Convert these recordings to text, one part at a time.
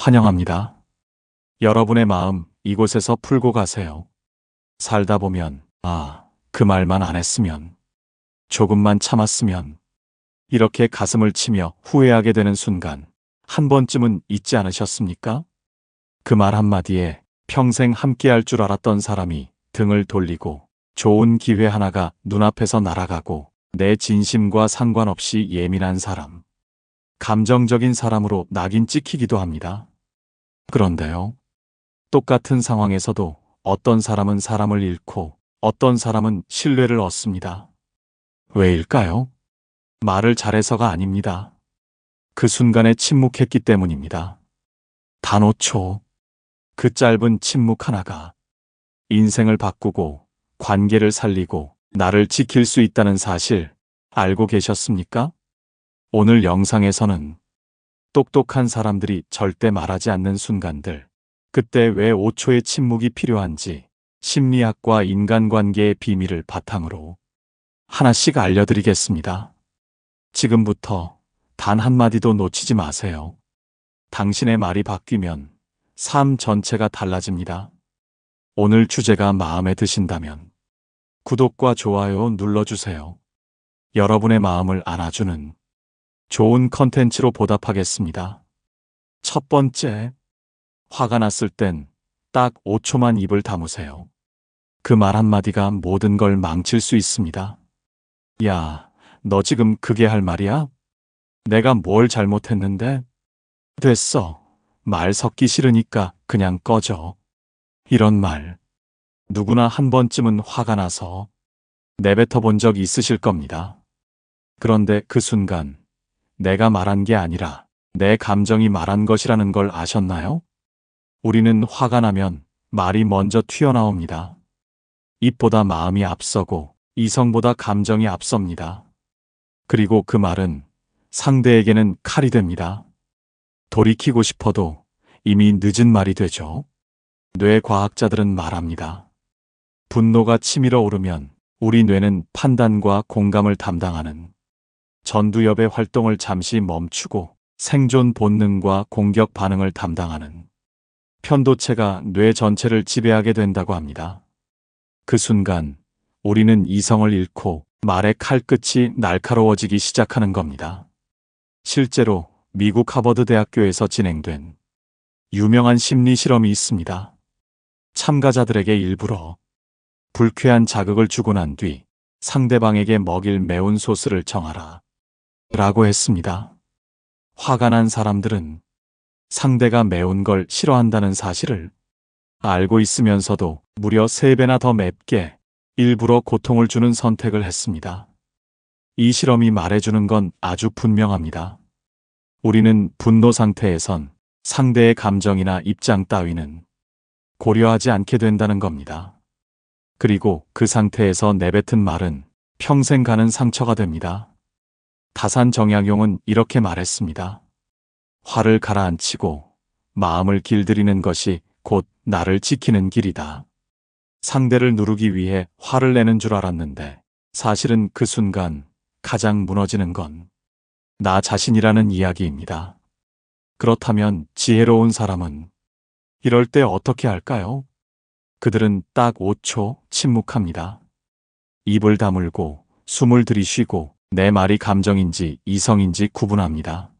환영합니다. 여러분의 마음 이곳에서 풀고 가세요. 살다 보면, 그 말만 안 했으면, 조금만 참았으면, 이렇게 가슴을 치며 후회하게 되는 순간, 한 번쯤은 있지 않으셨습니까? 그 말 한마디에 평생 함께할 줄 알았던 사람이 등을 돌리고 좋은 기회 하나가 눈앞에서 날아가고 내 진심과 상관없이 예민한 사람, 감정적인 사람으로 낙인 찍히기도 합니다. 그런데요, 똑같은 상황에서도 어떤 사람은 사람을 잃고 어떤 사람은 신뢰를 얻습니다. 왜일까요? 말을 잘해서가 아닙니다. 그 순간에 침묵했기 때문입니다. 단 5초, 그 짧은 침묵 하나가 인생을 바꾸고 관계를 살리고 나를 지킬 수 있다는 사실 알고 계셨습니까? 오늘 영상에서는 똑똑한 사람들이 절대 말하지 않는 순간들, 그때 왜 5초의 침묵이 필요한지 심리학과 인간관계의 비밀을 바탕으로 하나씩 알려드리겠습니다. 지금부터 단 한마디도 놓치지 마세요. 당신의 말이 바뀌면 삶 전체가 달라집니다. 오늘 주제가 마음에 드신다면 구독과 좋아요 눌러주세요. 여러분의 마음을 안아주는 좋은 컨텐츠로 보답하겠습니다. 첫 번째, 화가 났을 땐 딱 5초만 입을 다무세요. 그 말 한마디가 모든 걸 망칠 수 있습니다. 야, 너 지금 그게 할 말이야? 내가 뭘 잘못했는데? 됐어. 말 섞기 싫으니까 그냥 꺼져. 이런 말, 누구나 한 번쯤은 화가 나서 내뱉어 본 적 있으실 겁니다. 그런데 그 순간, 내가 말한 게 아니라 내 감정이 말한 것이라는 걸 아셨나요? 우리는 화가 나면 말이 먼저 튀어나옵니다. 입보다 마음이 앞서고 이성보다 감정이 앞섭니다. 그리고 그 말은 상대에게는 칼이 됩니다. 돌이키고 싶어도 이미 늦은 말이 되죠. 뇌과학자들은 말합니다. 분노가 치밀어 오르면 우리 뇌는 판단과 공감을 담당하는 전두엽의 활동을 잠시 멈추고 생존 본능과 공격 반응을 담당하는 편도체가 뇌 전체를 지배하게 된다고 합니다. 그 순간 우리는 이성을 잃고 말의 칼끝이 날카로워지기 시작하는 겁니다. 실제로 미국 하버드 대학교에서 진행된 유명한 심리 실험이 있습니다. 참가자들에게 일부러 불쾌한 자극을 주고 난 뒤 상대방에게 먹일 매운 소스를 정하라 라고 했습니다. 화가 난 사람들은 상대가 매운 걸 싫어한다는 사실을 알고 있으면서도 무려 3배나 더 맵게 일부러 고통을 주는 선택을 했습니다. 이 실험이 말해주는 건 아주 분명합니다. 우리는 분노 상태에선 상대의 감정이나 입장 따위는 고려하지 않게 된다는 겁니다. 그리고 그 상태에서 내뱉은 말은 평생 가는 상처가 됩니다. 다산 정약용은 이렇게 말했습니다. 화를 가라앉히고 마음을 길들이는 것이 곧 나를 지키는 길이다. 상대를 누르기 위해 화를 내는 줄 알았는데 사실은 그 순간 가장 무너지는 건 나 자신이라는 이야기입니다. 그렇다면 지혜로운 사람은 이럴 때 어떻게 할까요? 그들은 딱 5초 침묵합니다. 입을 다물고 숨을 들이쉬고 내 말이 감정인지 이성인지 구분합니다.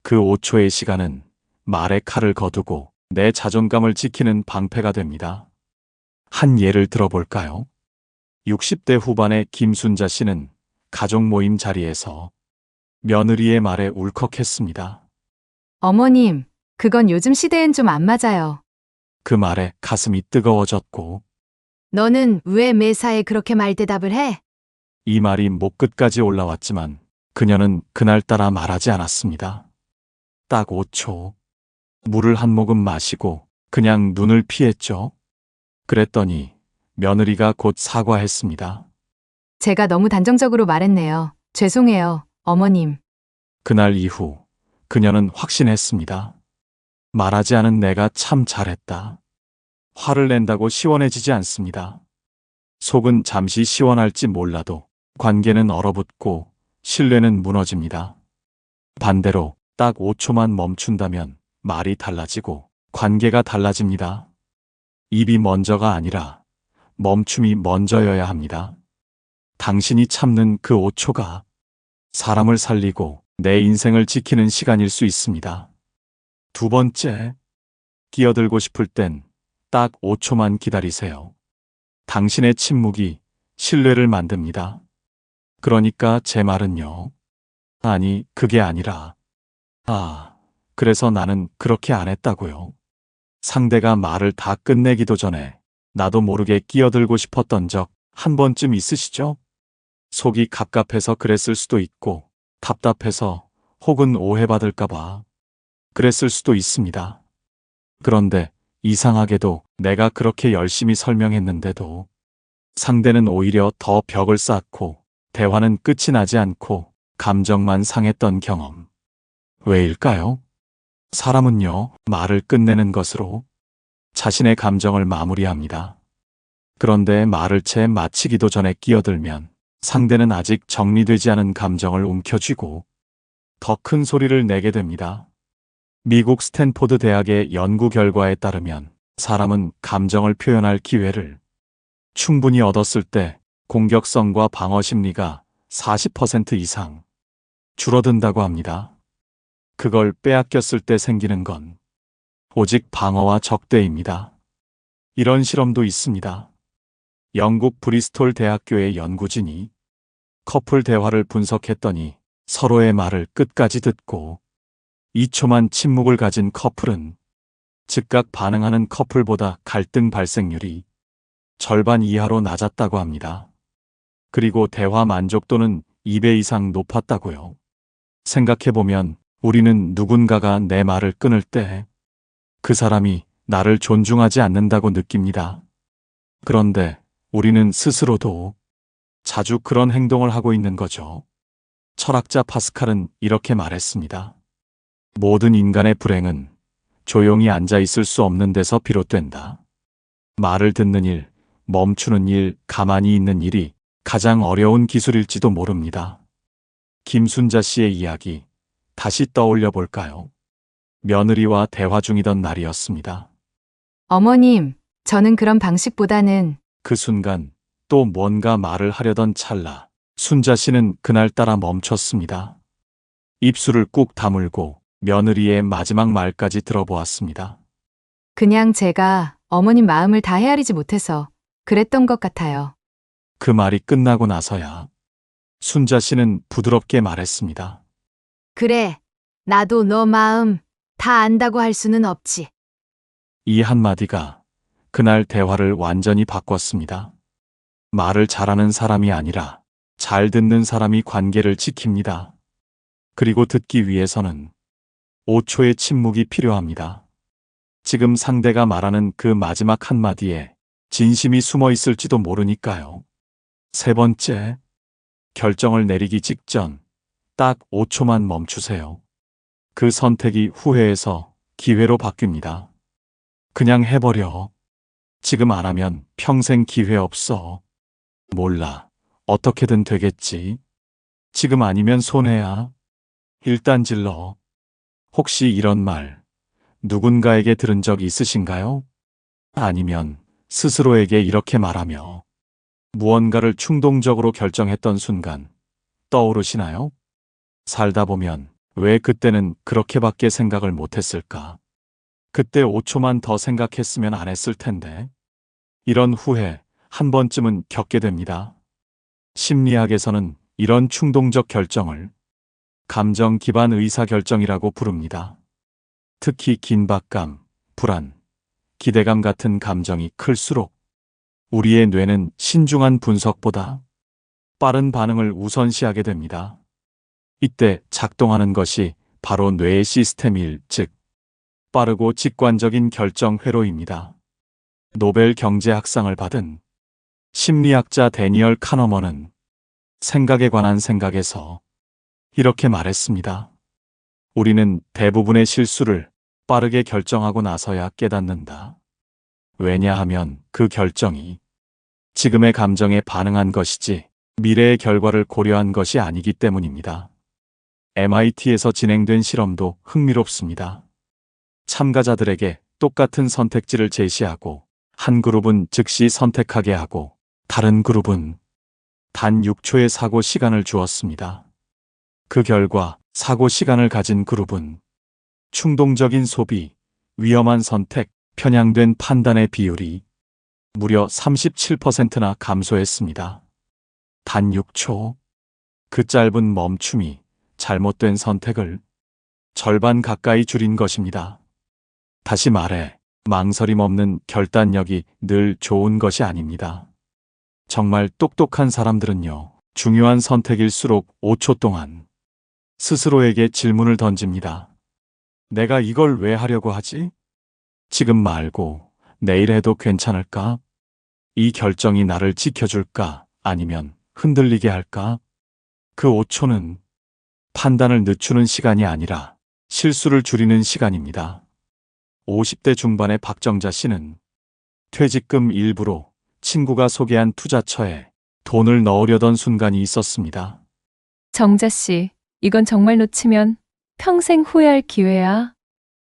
그 5초의 시간은 말의 칼을 거두고 내 자존감을 지키는 방패가 됩니다. 한 예를 들어볼까요? 60대 후반의 김순자 씨는 가족 모임 자리에서 며느리의 말에 울컥했습니다. 어머님, 그건 요즘 시대엔 좀 안 맞아요. 그 말에 가슴이 뜨거워졌고 너는 왜 매사에 그렇게 말대답을 해? 이 말이 목 끝까지 올라왔지만 그녀는 그날따라 말하지 않았습니다. 딱 5초. 물을 한 모금 마시고 그냥 눈을 피했죠. 그랬더니 며느리가 곧 사과했습니다. 제가 너무 단정적으로 말했네요. 죄송해요, 어머님. 그날 이후 그녀는 확신했습니다. 말하지 않은 내가 참 잘했다. 화를 낸다고 시원해지지 않습니다. 속은 잠시 시원할지 몰라도 관계는 얼어붙고 신뢰는 무너집니다. 반대로 딱 5초만 멈춘다면 말이 달라지고 관계가 달라집니다. 입이 먼저가 아니라 멈춤이 먼저여야 합니다. 당신이 참는 그 5초가 사람을 살리고 내 인생을 지키는 시간일 수 있습니다. 두 번째, 끼어들고 싶을 땐 딱 5초만 기다리세요. 당신의 침묵이 신뢰를 만듭니다. 그러니까 제 말은요. 아니, 그게 아니라, 그래서 나는 그렇게 안 했다고요. 상대가 말을 다 끝내기도 전에 나도 모르게 끼어들고 싶었던 적 한 번쯤 있으시죠? 속이 갑갑해서 그랬을 수도 있고, 답답해서 혹은 오해받을까봐 그랬을 수도 있습니다. 그런데 이상하게도 내가 그렇게 열심히 설명했는데도 상대는 오히려 더 벽을 쌓고 대화는 끝이 나지 않고 감정만 상했던 경험. 왜일까요? 사람은요, 말을 끝내는 것으로 자신의 감정을 마무리합니다. 그런데 말을 채 마치기도 전에 끼어들면 상대는 아직 정리되지 않은 감정을 움켜쥐고 더 큰 소리를 내게 됩니다. 미국 스탠포드 대학의 연구 결과에 따르면 사람은 감정을 표현할 기회를 충분히 얻었을 때 공격성과 방어 심리가 40% 이상 줄어든다고 합니다. 그걸 빼앗겼을 때 생기는 건 오직 방어와 적대입니다. 이런 실험도 있습니다. 영국 브리스톨 대학교의 연구진이 커플 대화를 분석했더니 서로의 말을 끝까지 듣고 2초만 침묵을 가진 커플은 즉각 반응하는 커플보다 갈등 발생률이 절반 이하로 낮았다고 합니다. 그리고 대화 만족도는 2배 이상 높았다고요. 생각해보면 우리는 누군가가 내 말을 끊을 때 그 사람이 나를 존중하지 않는다고 느낍니다. 그런데 우리는 스스로도 자주 그런 행동을 하고 있는 거죠. 철학자 파스칼은 이렇게 말했습니다. 모든 인간의 불행은 조용히 앉아 있을 수 없는 데서 비롯된다. 말을 듣는 일, 멈추는 일, 가만히 있는 일이 가장 어려운 기술일지도 모릅니다. 김순자 씨의 이야기 다시 떠올려 볼까요? 며느리와 대화 중이던 날이었습니다. 어머님, 저는 그런 방식보다는 그 순간 또 뭔가 말을 하려던 찰나 순자 씨는 그날따라 멈췄습니다. 입술을 꾹 다물고 며느리의 마지막 말까지 들어보았습니다. 그냥 제가 어머님 마음을 다 헤아리지 못해서 그랬던 것 같아요. 그 말이 끝나고 나서야 순자 씨는 부드럽게 말했습니다. 그래, 나도 너 마음 다 안다고 할 수는 없지. 이 한마디가 그날 대화를 완전히 바꿨습니다. 말을 잘하는 사람이 아니라 잘 듣는 사람이 관계를 지킵니다. 그리고 듣기 위해서는 5초의 침묵이 필요합니다. 지금 상대가 말하는 그 마지막 한마디에 진심이 숨어 있을지도 모르니까요. 세 번째, 결정을 내리기 직전 딱 5초만 멈추세요. 그 선택이 후회에서 기회로 바뀝니다. 그냥 해버려. 지금 안 하면 평생 기회 없어. 몰라. 어떻게든 되겠지. 지금 아니면 손해야. 일단 질러. 혹시 이런 말 누군가에게 들은 적 있으신가요? 아니면 스스로에게 이렇게 말하며 무언가를 충동적으로 결정했던 순간 떠오르시나요? 살다 보면 왜 그때는 그렇게밖에 생각을 못했을까? 그때 5초만 더 생각했으면 안 했을 텐데. 이런 후회 한 번쯤은 겪게 됩니다. 심리학에서는 이런 충동적 결정을 감정 기반 의사결정이라고 부릅니다. 특히 긴박감, 불안, 기대감 같은 감정이 클수록 우리의 뇌는 신중한 분석보다 빠른 반응을 우선시하게 됩니다. 이때 작동하는 것이 바로 뇌의 시스템일, 즉 빠르고 직관적인 결정 회로입니다. 노벨 경제학상을 받은 심리학자 데니얼 카너먼은 생각에 관한 생각에서 이렇게 말했습니다. 우리는 대부분의 실수를 빠르게 결정하고 나서야 깨닫는다. 왜냐하면 그 결정이 지금의 감정에 반응한 것이지 미래의 결과를 고려한 것이 아니기 때문입니다. MIT에서 진행된 실험도 흥미롭습니다. 참가자들에게 똑같은 선택지를 제시하고 한 그룹은 즉시 선택하게 하고 다른 그룹은 단 6초의 사고 시간을 주었습니다. 그 결과 사고 시간을 가진 그룹은 충동적인 소비, 위험한 선택, 편향된 판단의 비율이 무려 37%나 감소했습니다. 단 6초. 그 짧은 멈춤이 잘못된 선택을 절반 가까이 줄인 것입니다. 다시 말해, 망설임 없는 결단력이 늘 좋은 것이 아닙니다. 정말 똑똑한 사람들은요, 중요한 선택일수록 5초 동안 스스로에게 질문을 던집니다. 내가 이걸 왜 하려고 하지? 지금 말고 내일 해도 괜찮을까? 이 결정이 나를 지켜줄까? 아니면 흔들리게 할까? 그 5초는 판단을 늦추는 시간이 아니라 실수를 줄이는 시간입니다. 50대 중반의 박정자 씨는 퇴직금 일부로 친구가 소개한 투자처에 돈을 넣으려던 순간이 있었습니다. 정자 씨, 이건 정말 놓치면 평생 후회할 기회야.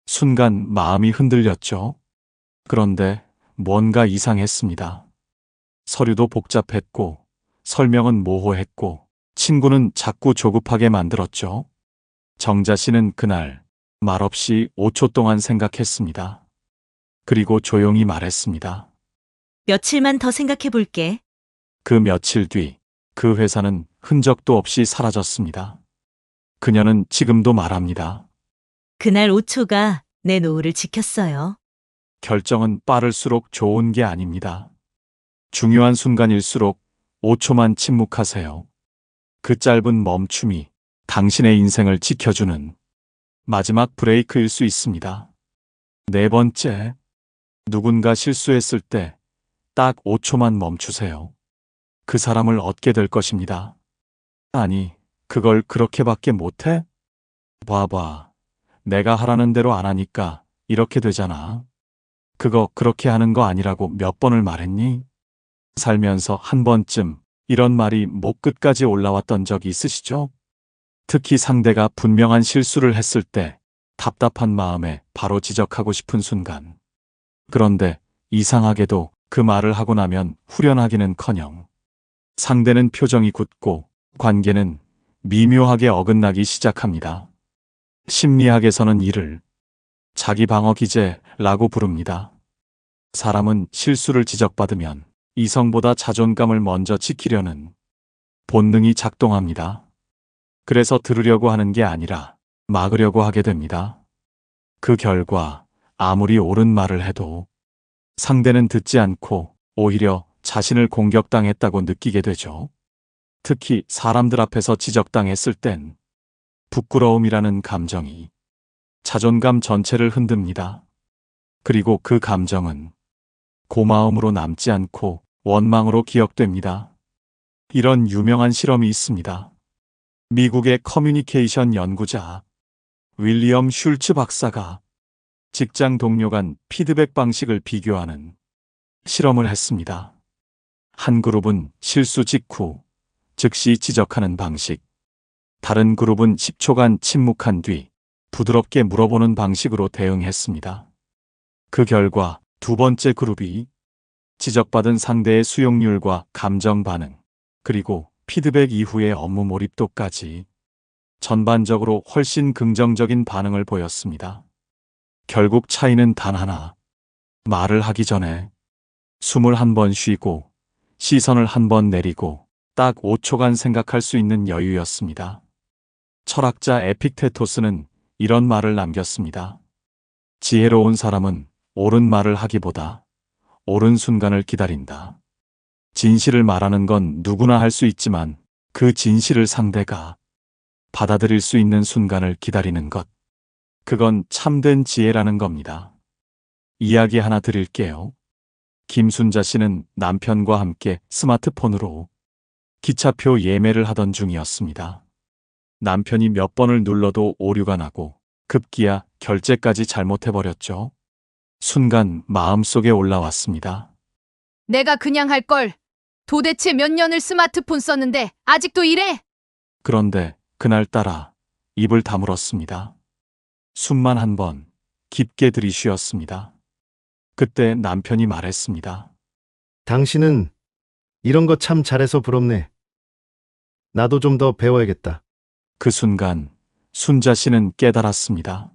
순간 마음이 흔들렸죠. 그런데 뭔가 이상했습니다. 서류도 복잡했고, 설명은 모호했고, 친구는 자꾸 조급하게 만들었죠. 정자 씨는 그날 말없이 5초 동안 생각했습니다. 그리고 조용히 말했습니다. 며칠만 더 생각해 볼게. 그 며칠 뒤, 그 회사는 흔적도 없이 사라졌습니다. 그녀는 지금도 말합니다. 그날 5초가 내 노후를 지켰어요. 결정은 빠를수록 좋은 게 아닙니다. 중요한 순간일수록 5초만 침묵하세요. 그 짧은 멈춤이 당신의 인생을 지켜주는 마지막 브레이크일 수 있습니다. 네 번째, 누군가 실수했을 때 딱 5초만 멈추세요. 그 사람을 얻게 될 것입니다. 아니, 그걸 그렇게밖에 못해? 봐봐. 내가 하라는 대로 안 하니까 이렇게 되잖아. 그거 그렇게 하는 거 아니라고 몇 번을 말했니? 살면서 한 번쯤 이런 말이 목 끝까지 올라왔던 적이 있으시죠? 특히 상대가 분명한 실수를 했을 때 답답한 마음에 바로 지적하고 싶은 순간. 그런데 이상하게도 그 말을 하고 나면 후련하기는커녕 상대는 표정이 굳고 관계는 미묘하게 어긋나기 시작합니다. 심리학에서는 이를 자기 방어 기제라고 부릅니다. 사람은 실수를 지적받으면 이성보다 자존감을 먼저 지키려는 본능이 작동합니다. 그래서 들으려고 하는 게 아니라 막으려고 하게 됩니다. 그 결과 아무리 옳은 말을 해도 상대는 듣지 않고 오히려 자신을 공격당했다고 느끼게 되죠. 특히 사람들 앞에서 지적당했을 땐 부끄러움이라는 감정이 자존감 전체를 흔듭니다. 그리고 그 감정은 고마움으로 남지 않고 원망으로 기억됩니다. 이런 유명한 실험이 있습니다. 미국의 커뮤니케이션 연구자 윌리엄 슐츠 박사가 직장 동료 간 피드백 방식을 비교하는 실험을 했습니다. 한 그룹은 실수 직후 즉시 지적하는 방식, 다른 그룹은 10초간 침묵한 뒤 부드럽게 물어보는 방식으로 대응했습니다. 그 결과 두 번째 그룹이 지적받은 상대의 수용률과 감정 반응, 그리고 피드백 이후의 업무 몰입도까지 전반적으로 훨씬 긍정적인 반응을 보였습니다. 결국 차이는 단 하나. 말을 하기 전에 숨을 한 번 쉬고 시선을 한 번 내리고 딱 5초간 생각할 수 있는 여유였습니다. 철학자 에픽테토스는 이런 말을 남겼습니다. 지혜로운 사람은 옳은 말을 하기보다 옳은 순간을 기다린다. 진실을 말하는 건 누구나 할 수 있지만 그 진실을 상대가 받아들일 수 있는 순간을 기다리는 것. 그건 참된 지혜라는 겁니다. 이야기 하나 드릴게요. 김순자 씨는 남편과 함께 스마트폰으로 기차표 예매를 하던 중이었습니다. 남편이 몇 번을 눌러도 오류가 나고 급기야 결제까지 잘못해버렸죠. 순간 마음속에 올라왔습니다. 내가 그냥 할 걸. 도대체 몇 년을 스마트폰 썼는데 아직도 이래? 그런데 그날따라 입을 다물었습니다. 숨만 한 번 깊게 들이쉬었습니다. 그때 남편이 말했습니다. 당신은 이런 거 참 잘해서 부럽네. 나도 좀 더 배워야겠다. 그 순간 순자 씨는 깨달았습니다.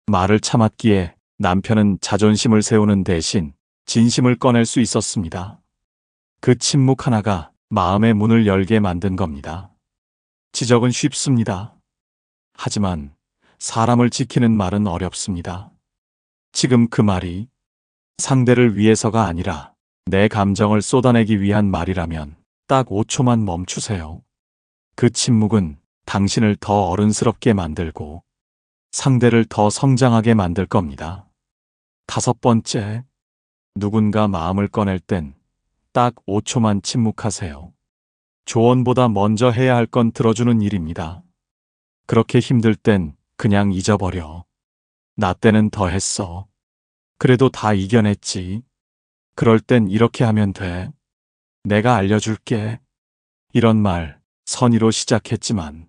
말을 참았기에 남편은 자존심을 세우는 대신 진심을 꺼낼 수 있었습니다. 그 침묵 하나가 마음의 문을 열게 만든 겁니다. 지적은 쉽습니다. 하지만 사람을 지키는 말은 어렵습니다. 지금 그 말이 상대를 위해서가 아니라 내 감정을 쏟아내기 위한 말이라면 딱 5초만 멈추세요. 그 침묵은 당신을 더 어른스럽게 만들고 상대를 더 성장하게 만들 겁니다. 5번째, 누군가 마음을 꺼낼 땐 딱 5초만 침묵하세요. 조언보다 먼저 해야 할 건 들어주는 일입니다. 그렇게 힘들 땐 그냥 잊어버려. 나 때는 더 했어. 그래도 다 이겨냈지. 그럴 땐 이렇게 하면 돼. 내가 알려줄게. 이런 말 선의로 시작했지만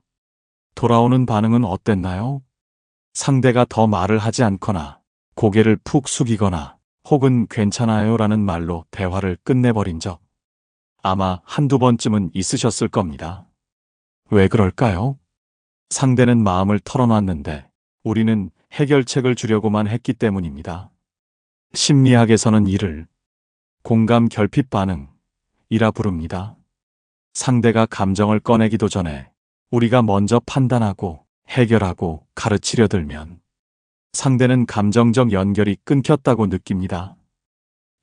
돌아오는 반응은 어땠나요? 상대가 더 말을 하지 않거나 고개를 푹 숙이거나 혹은 괜찮아요 라는 말로 대화를 끝내버린 적 아마 한두 번쯤은 있으셨을 겁니다. 왜 그럴까요? 상대는 마음을 털어놨는데 우리는 해결책을 주려고만 했기 때문입니다. 심리학에서는 이를 공감 결핍 반응이라 부릅니다. 상대가 감정을 꺼내기도 전에 우리가 먼저 판단하고 해결하고 가르치려 들면 상대는 감정적 연결이 끊겼다고 느낍니다.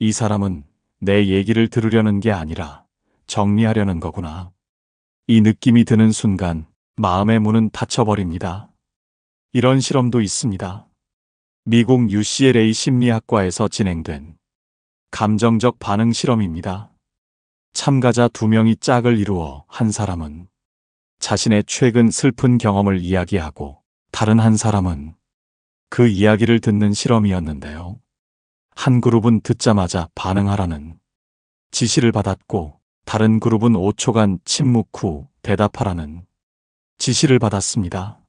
이 사람은 내 얘기를 들으려는 게 아니라 정리하려는 거구나. 이 느낌이 드는 순간 마음의 문은 닫혀버립니다. 이런 실험도 있습니다. 미국 UCLA 심리학과에서 진행된 감정적 반응 실험입니다. 참가자 2명이 짝을 이루어 한 사람은 자신의 최근 슬픈 경험을 이야기하고 다른 한 사람은 그 이야기를 듣는 실험이었는데요. 한 그룹은 듣자마자 반응하라는 지시를 받았고 다른 그룹은 5초간 침묵 후 대답하라는 지시를 받았습니다.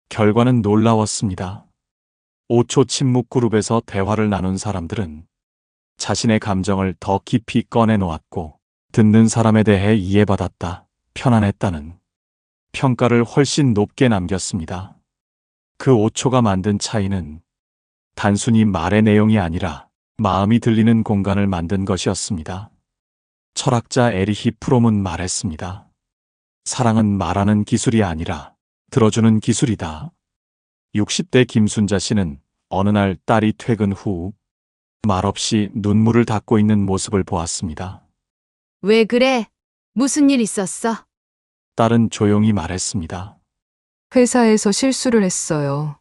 결과는 놀라웠습니다. 5초 침묵 그룹에서 대화를 나눈 사람들은 자신의 감정을 더 깊이 꺼내놓았고 듣는 사람에 대해 이해받았다, 편안했다는 평가를 훨씬 높게 남겼습니다. 그 5초가 만든 차이는 단순히 말의 내용이 아니라 마음이 들리는 공간을 만든 것이었습니다. 철학자 에리히 프롬은 말했습니다. 사랑은 말하는 기술이 아니라 들어주는 기술이다. 60대 김순자 씨는 어느 날 딸이 퇴근 후 말없이 눈물을 닦고 있는 모습을 보았습니다. 왜 그래? 무슨 일 있었어? 딸은 조용히 말했습니다. 회사에서 실수를 했어요.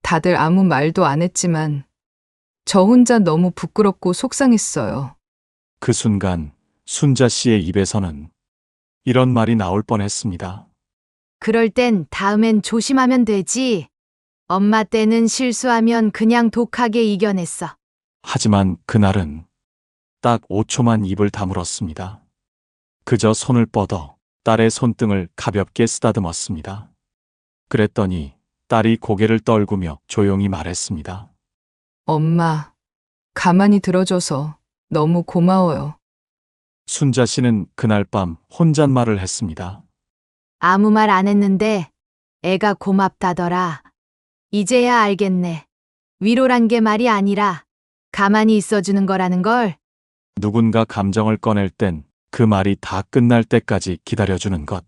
다들 아무 말도 안 했지만 저 혼자 너무 부끄럽고 속상했어요. 그 순간 순자 씨의 입에서는 이런 말이 나올 뻔했습니다. 그럴 땐 다음엔 조심하면 되지. 엄마 때는 실수하면 그냥 독하게 이겨냈어. 하지만 그날은 딱 5초만 입을 다물었습니다. 그저 손을 뻗어 딸의 손등을 가볍게 쓰다듬었습니다. 그랬더니 딸이 고개를 떨구며 조용히 말했습니다. 엄마, 가만히 들어줘서 너무 고마워요. 순자 씨는 그날 밤 혼잣말을 했습니다. 아무 말 안 했는데 애가 고맙다더라. 이제야 알겠네. 위로란 게 말이 아니라 가만히 있어주는 거라는 걸. 누군가 감정을 꺼낼 땐 그 말이 다 끝날 때까지 기다려주는 것.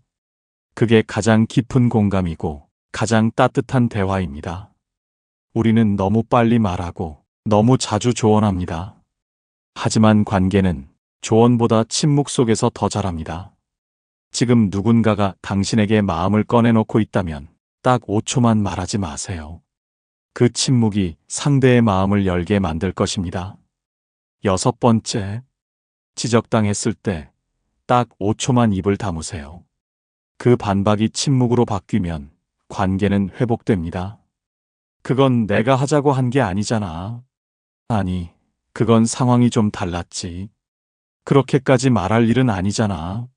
그게 가장 깊은 공감이고 가장 따뜻한 대화입니다. 우리는 너무 빨리 말하고 너무 자주 조언합니다. 하지만 관계는 조언보다 침묵 속에서 더 자랍니다. 지금 누군가가 당신에게 마음을 꺼내놓고 있다면 딱 5초만 말하지 마세요. 그 침묵이 상대의 마음을 열게 만들 것입니다. 6번째, 지적당했을 때 딱 5초만 입을 다무세요. 그 반박이 침묵으로 바뀌면 관계는 회복됩니다. 그건 내가 하자고 한 게 아니잖아. 아니, 그건 상황이 좀 달랐지. 그렇게까지 말할 일은 아니잖아.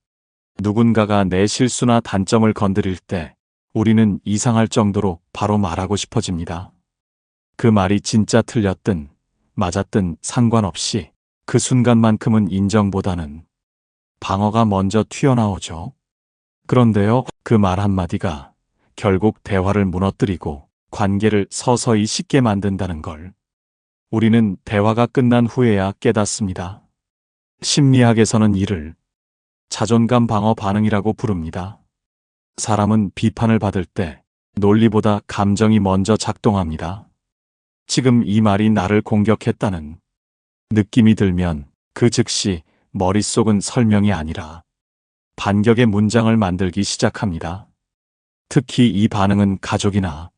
누군가가 내 실수나 단점을 건드릴 때 우리는 이상할 정도로 바로 말하고 싶어집니다. 그 말이 진짜 틀렸든 맞았든 상관없이 그 순간만큼은 인정보다는 방어가 먼저 튀어나오죠. 그런데요, 그 말 한마디가 결국 대화를 무너뜨리고 관계를 서서히 식게 만든다는 걸 우리는 대화가 끝난 후에야 깨닫습니다. 심리학에서는 이를 자존감 방어 반응이라고 부릅니다. 사람은 비판을 받을 때 논리보다 감정이 먼저 작동합니다. 지금 이 말이 나를 공격했다는 느낌이 들면 그 즉시 머릿속은 설명이 아니라 반격의 문장을 만들기 시작합니다. 특히 이 반응은 가족이나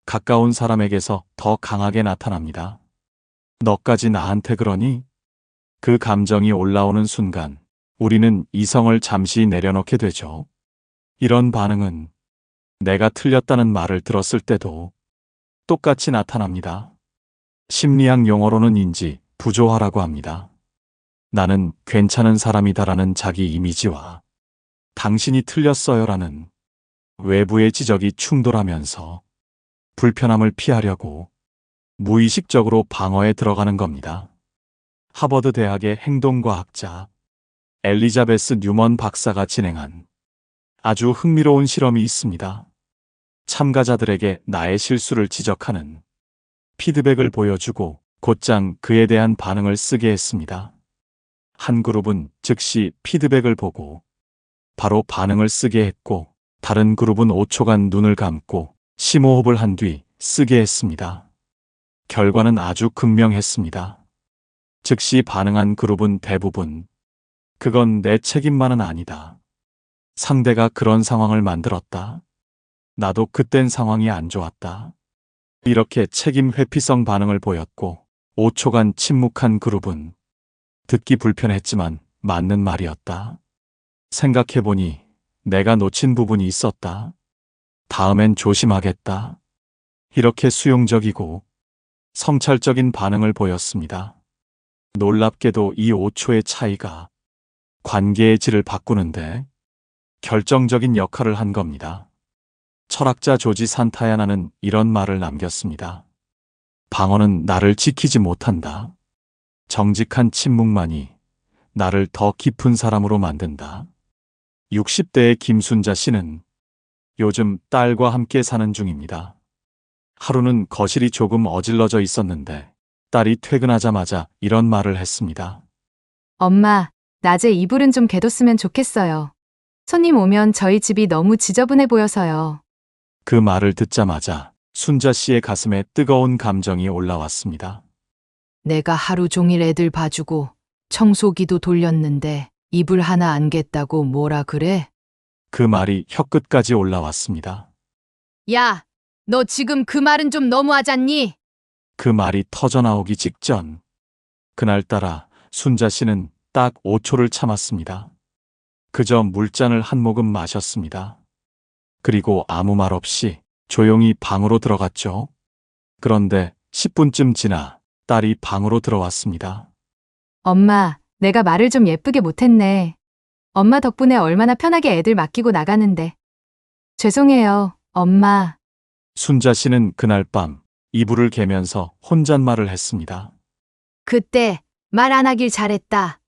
가까운 사람에게서 더 강하게 나타납니다. 너까지 나한테 그러니? 그 감정이 올라오는 순간 우리는 이성을 잠시 내려놓게 되죠. 이런 반응은 내가 틀렸다는 말을 들었을 때도 똑같이 나타납니다. 심리학 용어로는 인지 부조화라고 합니다. 나는 괜찮은 사람이다라는 자기 이미지와 당신이 틀렸어요라는 외부의 지적이 충돌하면서 불편함을 피하려고 무의식적으로 방어에 들어가는 겁니다. 하버드 대학의 행동과학자 엘리자베스 뉴먼 박사가 진행한 아주 흥미로운 실험이 있습니다. 참가자들에게 나의 실수를 지적하는 피드백을 보여주고 곧장 그에 대한 반응을 쓰게 했습니다. 한 그룹은 즉시 피드백을 보고 바로 반응을 쓰게 했고, 다른 그룹은 5초간 눈을 감고 심호흡을 한 뒤 쓰게 했습니다. 결과는 아주 극명했습니다. 즉시 반응한 그룹은 대부분 그건 내 책임만은 아니다. 상대가 그런 상황을 만들었다. 나도 그땐 상황이 안 좋았다. 이렇게 책임 회피성 반응을 보였고 5초간 침묵한 그룹은 듣기 불편했지만 맞는 말이었다. 생각해보니 내가 놓친 부분이 있었다. 다음엔 조심하겠다. 이렇게 수용적이고 성찰적인 반응을 보였습니다. 놀랍게도 이 5초의 차이가 관계의 질을 바꾸는데 결정적인 역할을 한 겁니다. 철학자 조지 산타야나는 이런 말을 남겼습니다. 방어는 나를 지키지 못한다. 정직한 침묵만이 나를 더 깊은 사람으로 만든다. 60대의 김순자 씨는 요즘 딸과 함께 사는 중입니다. 하루는 거실이 조금 어질러져 있었는데 딸이 퇴근하자마자 이런 말을 했습니다. 엄마, 낮에 이불은 좀 개뒀으면 좋겠어요. 손님 오면 저희 집이 너무 지저분해 보여서요. 그 말을 듣자마자 순자 씨의 가슴에 뜨거운 감정이 올라왔습니다. 내가 하루 종일 애들 봐주고 청소기도 돌렸는데 이불 하나 안 겠다고 뭐라 그래? 그 말이 혀끝까지 올라왔습니다. 야, 너 지금 그 말은 좀 너무하잖니? 그 말이 터져나오기 직전 그날따라 순자 씨는 딱 5초를 참았습니다. 그저 물잔을 한 모금 마셨습니다. 그리고 아무 말 없이 조용히 방으로 들어갔죠. 그런데 10분쯤 지나 딸이 방으로 들어왔습니다. 엄마, 내가 말을 좀 예쁘게 못했네. 엄마 덕분에 얼마나 편하게 애들 맡기고 나가는데. 죄송해요, 엄마. 순자 씨는 그날 밤 이불을 개면서 혼잣말을 했습니다. 그때 말 안 하길 잘했다.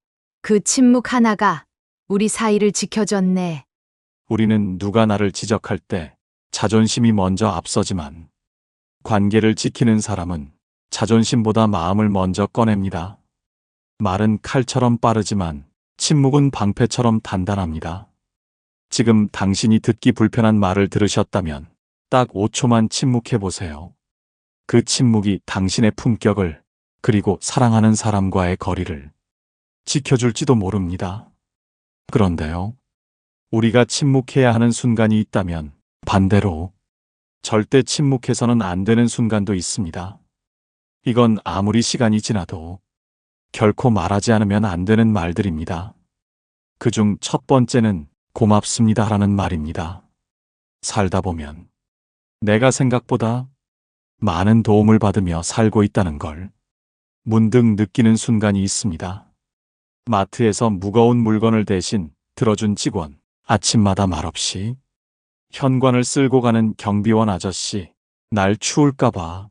그 침묵 하나가 우리 사이를 지켜줬네. 우리는 누가 나를 지적할 때 자존심이 먼저 앞서지만 관계를 지키는 사람은 자존심보다 마음을 먼저 꺼냅니다. 말은 칼처럼 빠르지만 침묵은 방패처럼 단단합니다. 지금 당신이 듣기 불편한 말을 들으셨다면 딱 5초만 침묵해 보세요. 그 침묵이 당신의 품격을 그리고 사랑하는 사람과의 거리를 지켜줄지도 모릅니다. 그런데요, 우리가 침묵해야 하는 순간이 있다면 반대로 절대 침묵해서는 안 되는 순간도 있습니다. 이건 아무리 시간이 지나도 결코 말하지 않으면 안 되는 말들입니다. 그중 첫 번째는 고맙습니다라는 말입니다. 살다 보면 내가 생각보다 많은 도움을 받으며 살고 있다는 걸 문득 느끼는 순간이 있습니다. 마트에서 무거운 물건을 대신 들어준 직원, 아침마다 말없이 현관을 쓸고 가는 경비원 아저씨, 날 추울까봐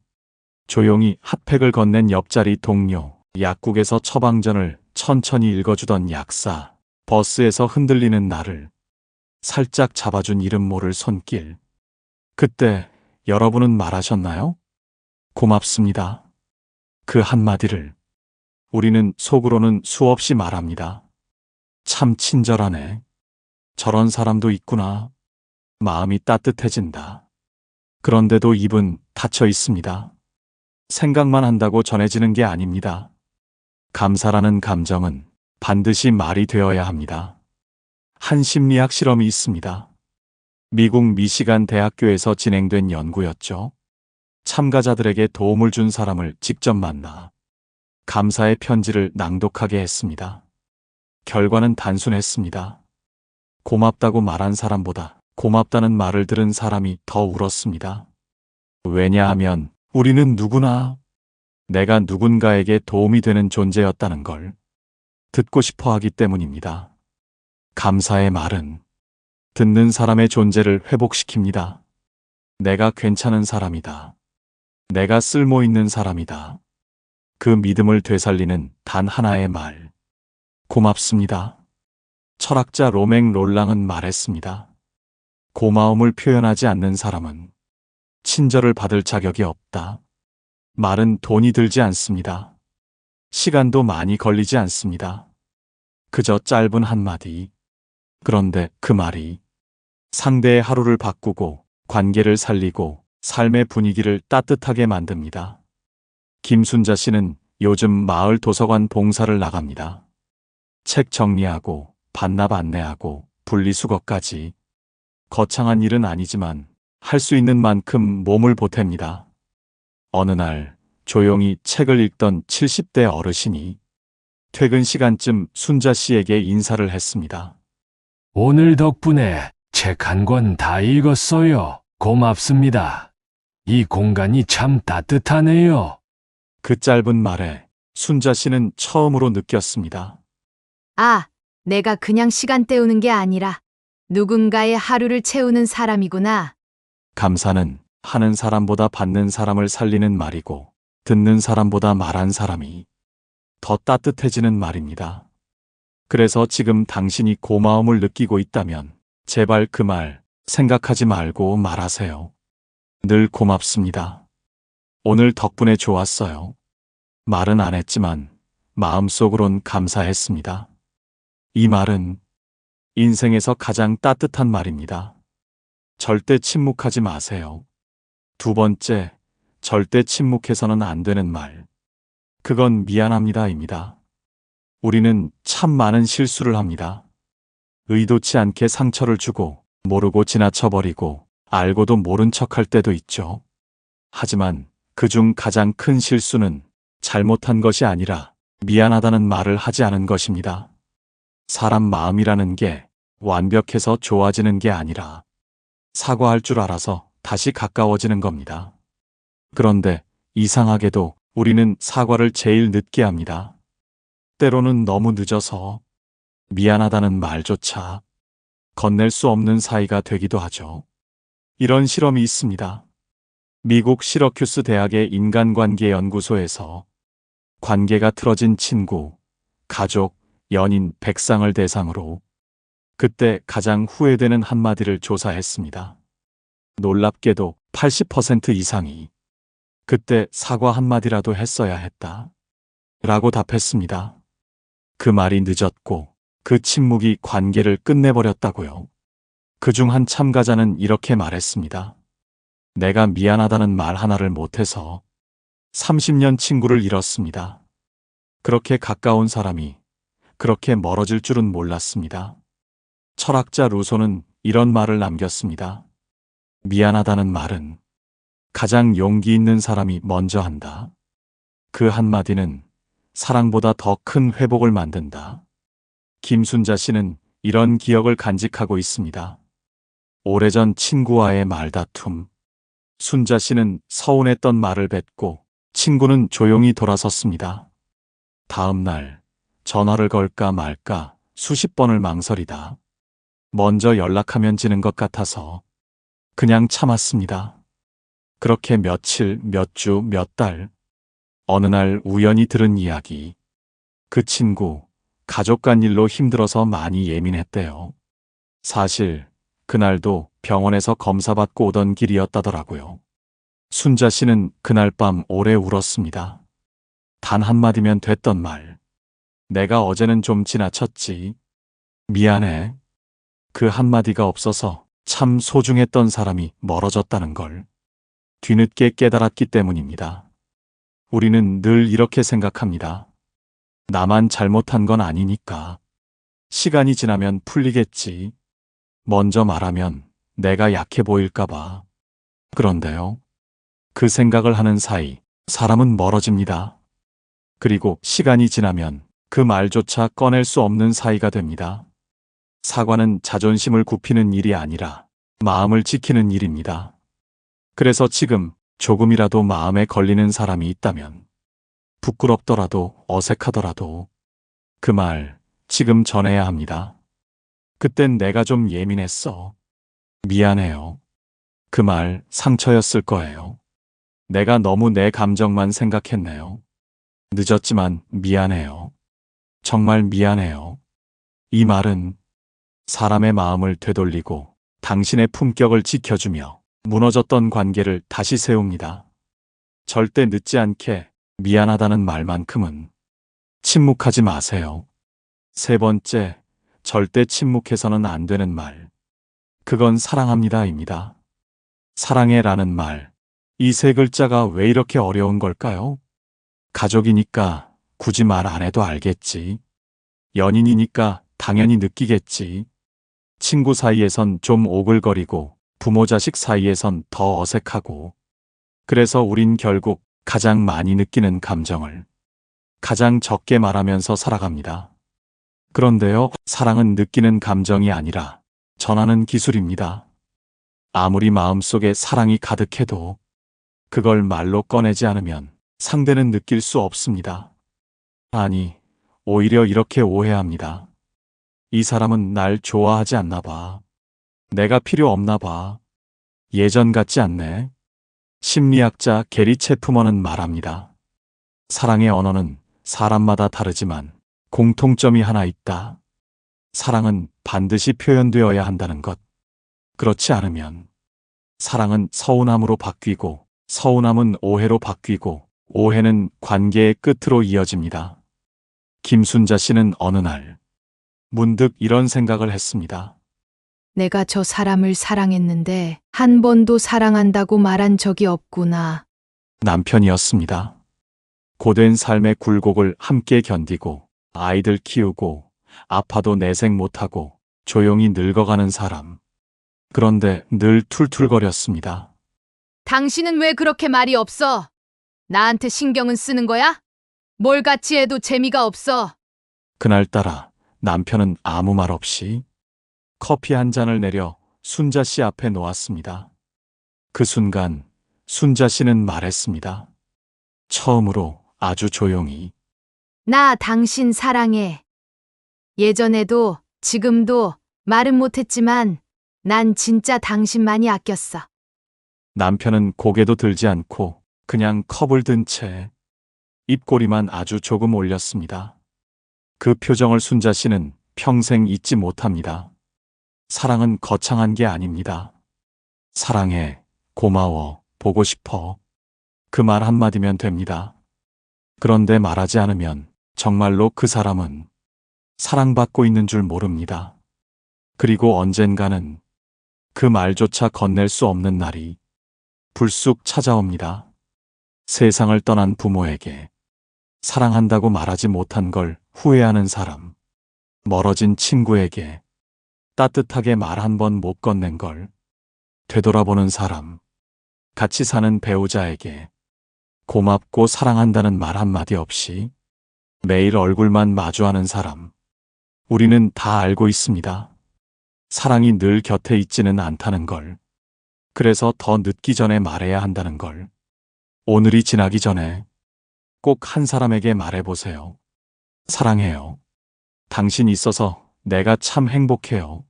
조용히 핫팩을 건넨 옆자리 동료, 약국에서 처방전을 천천히 읽어주던 약사, 버스에서 흔들리는 나를 살짝 잡아준 이름 모를 손길. 그때 여러분은 말하셨나요? 고맙습니다. 그 한마디를 우리는 속으로는 수없이 말합니다. 참 친절하네. 저런 사람도 있구나. 마음이 따뜻해진다. 그런데도 입은 닫혀 있습니다. 생각만 한다고 전해지는 게 아닙니다. 감사라는 감정은 반드시 말이 되어야 합니다. 한 심리학 실험이 있습니다. 미국 미시간 대학교에서 진행된 연구였죠. 참가자들에게 도움을 준 사람을 직접 만나 감사의 편지를 낭독하게 했습니다. 결과는 단순했습니다. 고맙다고 말한 사람보다 고맙다는 말을 들은 사람이 더 울었습니다. 왜냐하면 우리는 누구나 내가 누군가에게 도움이 되는 존재였다는 걸 듣고 싶어 하기 때문입니다. 감사의 말은 듣는 사람의 존재를 회복시킵니다. 내가 괜찮은 사람이다. 내가 쓸모 있는 사람이다. 그 믿음을 되살리는 단 하나의 말. 고맙습니다. 철학자 로맹 롤랑은 말했습니다. 고마움을 표현하지 않는 사람은 친절을 받을 자격이 없다. 말은 돈이 들지 않습니다. 시간도 많이 걸리지 않습니다. 그저 짧은 한마디. 그런데 그 말이 상대의 하루를 바꾸고 관계를 살리고 삶의 분위기를 따뜻하게 만듭니다. 김순자 씨는 요즘 마을 도서관 봉사를 나갑니다. 책 정리하고 반납 안내하고 분리수거까지. 거창한 일은 아니지만 할 수 있는 만큼 몸을 보탭니다. 어느 날 조용히 책을 읽던 70대 어르신이 퇴근 시간쯤 순자 씨에게 인사를 했습니다. 오늘 덕분에 책 한 권 다 읽었어요. 고맙습니다. 이 공간이 참 따뜻하네요. 그 짧은 말에 순자 씨는 처음으로 느꼈습니다. 아, 내가 그냥 시간 때우는 게 아니라 누군가의 하루를 채우는 사람이구나. 감사는 하는 사람보다 받는 사람을 살리는 말이고 듣는 사람보다 말한 사람이 더 따뜻해지는 말입니다. 그래서 지금 당신이 고마움을 느끼고 있다면 제발 그 말 생각하지 말고 말하세요. 늘 고맙습니다. 오늘 덕분에 좋았어요. 말은 안 했지만 마음속으론 감사했습니다. 이 말은 인생에서 가장 따뜻한 말입니다. 절대 침묵하지 마세요. 두 번째, 절대 침묵해서는 안 되는 말. 그건 미안합니다입니다. 우리는 참 많은 실수를 합니다. 의도치 않게 상처를 주고 모르고 지나쳐버리고 알고도 모른 척할 때도 있죠. 하지만 그중 가장 큰 실수는 잘못한 것이 아니라 미안하다는 말을 하지 않은 것입니다. 사람 마음이라는 게 완벽해서 좋아지는 게 아니라 사과할 줄 알아서 다시 가까워지는 겁니다. 그런데 이상하게도 우리는 사과를 제일 늦게 합니다. 때로는 너무 늦어서 미안하다는 말조차 건넬 수 없는 사이가 되기도 하죠. 이런 실험이 있습니다. 미국 시러큐스 대학의 인간관계연구소에서 관계가 틀어진 친구, 가족, 연인 100쌍을 대상으로 그때 가장 후회되는 한마디를 조사했습니다. 놀랍게도 80% 이상이 그때 사과 한마디라도 했어야 했다. 라고 답했습니다. 그 말이 늦었고 그 침묵이 관계를 끝내버렸다고요. 그중 한 참가자는 이렇게 말했습니다. 내가 미안하다는 말 하나를 못해서 30년 친구를 잃었습니다. 그렇게 가까운 사람이 그렇게 멀어질 줄은 몰랐습니다. 철학자 루소는 이런 말을 남겼습니다. 미안하다는 말은 가장 용기 있는 사람이 먼저 한다. 그 한마디는 사랑보다 더 큰 회복을 만든다. 김순자 씨는 이런 기억을 간직하고 있습니다. 오래전 친구와의 말다툼. 순자 씨는 서운했던 말을 뱉고 친구는 조용히 돌아섰습니다. 다음 날 전화를 걸까 말까 수십 번을 망설이다. 먼저 연락하면 지는 것 같아서 그냥 참았습니다. 그렇게 며칠, 몇 주, 몇 달. 어느 날 우연히 들은 이야기. 그 친구, 가족 간 일로 힘들어서 많이 예민했대요. 사실, 그날도 병원에서 검사받고 오던 길이었다더라고요. 순자 씨는 그날 밤 오래 울었습니다. 단 한마디면 됐던 말. 내가 어제는 좀 지나쳤지. 미안해. 그 한마디가 없어서 참 소중했던 사람이 멀어졌다는 걸 뒤늦게 깨달았기 때문입니다. 우리는 늘 이렇게 생각합니다. 나만 잘못한 건 아니니까. 시간이 지나면 풀리겠지. 먼저 말하면 내가 약해 보일까봐. 그런데요. 그 생각을 하는 사이 사람은 멀어집니다. 그리고 시간이 지나면 그 말조차 꺼낼 수 없는 사이가 됩니다. 사과는 자존심을 굽히는 일이 아니라 마음을 지키는 일입니다. 그래서 지금 조금이라도 마음에 걸리는 사람이 있다면 부끄럽더라도 어색하더라도 그 말 지금 전해야 합니다. 그땐 내가 좀 예민했어. 미안해요. 그 말 상처였을 거예요. 내가 너무 내 감정만 생각했네요. 늦었지만 미안해요. 정말 미안해요. 이 말은 사람의 마음을 되돌리고 당신의 품격을 지켜주며 무너졌던 관계를 다시 세웁니다. 절대 늦지 않게 미안하다는 말만큼은 침묵하지 마세요. 세 번째, 절대 침묵해서는 안 되는 말. 그건 사랑합니다입니다. 사랑해라는 말. 이 세 글자가 왜 이렇게 어려운 걸까요? 가족이니까 굳이 말 안 해도 알겠지. 연인이니까 당연히 느끼겠지. 친구 사이에선 좀 오글거리고 부모 자식 사이에선 더 어색하고. 그래서 우린 결국 가장 많이 느끼는 감정을 가장 적게 말하면서 살아갑니다. 그런데요, 사랑은 느끼는 감정이 아니라 전하는 기술입니다. 아무리 마음속에 사랑이 가득해도 그걸 말로 꺼내지 않으면 상대는 느낄 수 없습니다. 아니, 오히려 이렇게 오해합니다. 이 사람은 날 좋아하지 않나 봐. 내가 필요 없나 봐. 예전 같지 않네. 심리학자 게리 체프먼은 말합니다. 사랑의 언어는 사람마다 다르지만 공통점이 하나 있다. 사랑은 반드시 표현되어야 한다는 것. 그렇지 않으면 사랑은 서운함으로 바뀌고 서운함은 오해로 바뀌고 오해는 관계의 끝으로 이어집니다. 김순자 씨는 어느 날 문득 이런 생각을 했습니다. 내가 저 사람을 사랑했는데 한 번도 사랑한다고 말한 적이 없구나. 남편이었습니다. 고된 삶의 굴곡을 함께 견디고 아이들 키우고 아파도 내색 못하고 조용히 늙어가는 사람. 그런데 늘 툴툴거렸습니다. 당신은 왜 그렇게 말이 없어? 나한테 신경은 쓰는 거야? 뭘 같이 해도 재미가 없어. 그날따라 남편은 아무 말 없이 커피 한 잔을 내려 순자 씨 앞에 놓았습니다. 그 순간 순자 씨는 말했습니다. 처음으로 아주 조용히. 나 당신 사랑해. 예전에도 지금도 말은 못했지만 난 진짜 당신만이 아꼈어. 남편은 고개도 들지 않고 그냥 컵을 든 채 입꼬리만 아주 조금 올렸습니다. 그 표정을 순자 씨는 평생 잊지 못합니다. 사랑은 거창한 게 아닙니다. 사랑해, 고마워, 보고 싶어. 그 말 한마디면 됩니다. 그런데 말하지 않으면 정말로 그 사람은 사랑받고 있는 줄 모릅니다. 그리고 언젠가는 그 말조차 건넬 수 없는 날이 불쑥 찾아옵니다. 세상을 떠난 부모에게 사랑한다고 말하지 못한 걸 후회하는 사람, 멀어진 친구에게 따뜻하게 말 한 번 못 건넨 걸 되돌아보는 사람, 같이 사는 배우자에게 고맙고 사랑한다는 말 한마디 없이 매일 얼굴만 마주하는 사람. 우리는 다 알고 있습니다. 사랑이 늘 곁에 있지는 않다는 걸. 그래서 더 늦기 전에 말해야 한다는 걸. 오늘이 지나기 전에 꼭 한 사람에게 말해보세요. 사랑해요. 당신 있어서 내가 참 행복해요.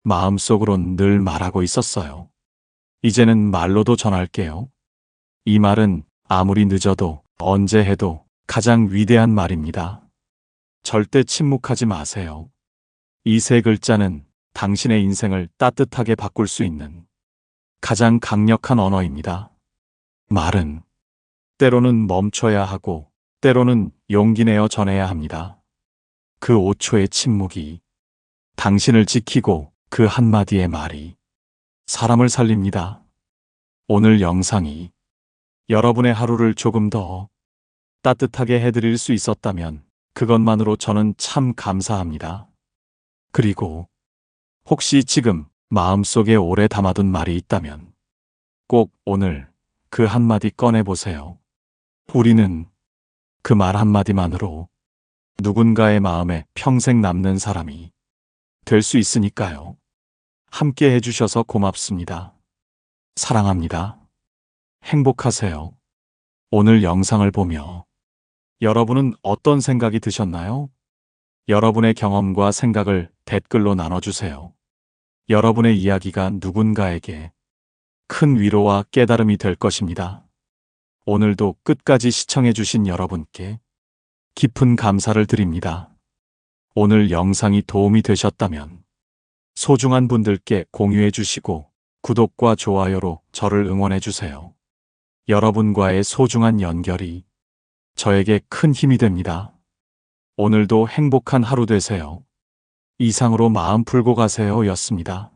마음속으론 늘 말하고 있었어요. 이제는 말로도 전할게요. 이 말은 아무리 늦어도 언제 해도 가장 위대한 말입니다. 절대 침묵하지 마세요. 이 세 글자는 당신의 인생을 따뜻하게 바꿀 수 있는 가장 강력한 언어입니다. 말은 때로는 멈춰야 하고 때로는 용기 내어 전해야 합니다. 그 5초의 침묵이 당신을 지키고 그 한마디의 말이 사람을 살립니다. 오늘 영상이 여러분의 하루를 조금 더 따뜻하게 해드릴 수 있었다면 그것만으로 저는 참 감사합니다. 그리고 혹시 지금 마음속에 오래 담아둔 말이 있다면 꼭 오늘 그 한마디 꺼내보세요. 우리는 그 말 한마디만으로 누군가의 마음에 평생 남는 사람이 될 수 있으니까요. 함께 해주셔서 고맙습니다. 사랑합니다. 행복하세요. 오늘 영상을 보며 여러분은 어떤 생각이 드셨나요? 여러분의 경험과 생각을 댓글로 나눠주세요. 여러분의 이야기가 누군가에게 큰 위로와 깨달음이 될 것입니다. 오늘도 끝까지 시청해주신 여러분께 깊은 감사를 드립니다. 오늘 영상이 도움이 되셨다면 소중한 분들께 공유해 주시고 구독과 좋아요로 저를 응원해 주세요. 여러분과의 소중한 연결이 저에게 큰 힘이 됩니다. 오늘도 행복한 하루 되세요. 이상으로 마음 풀고 가세요 였습니다.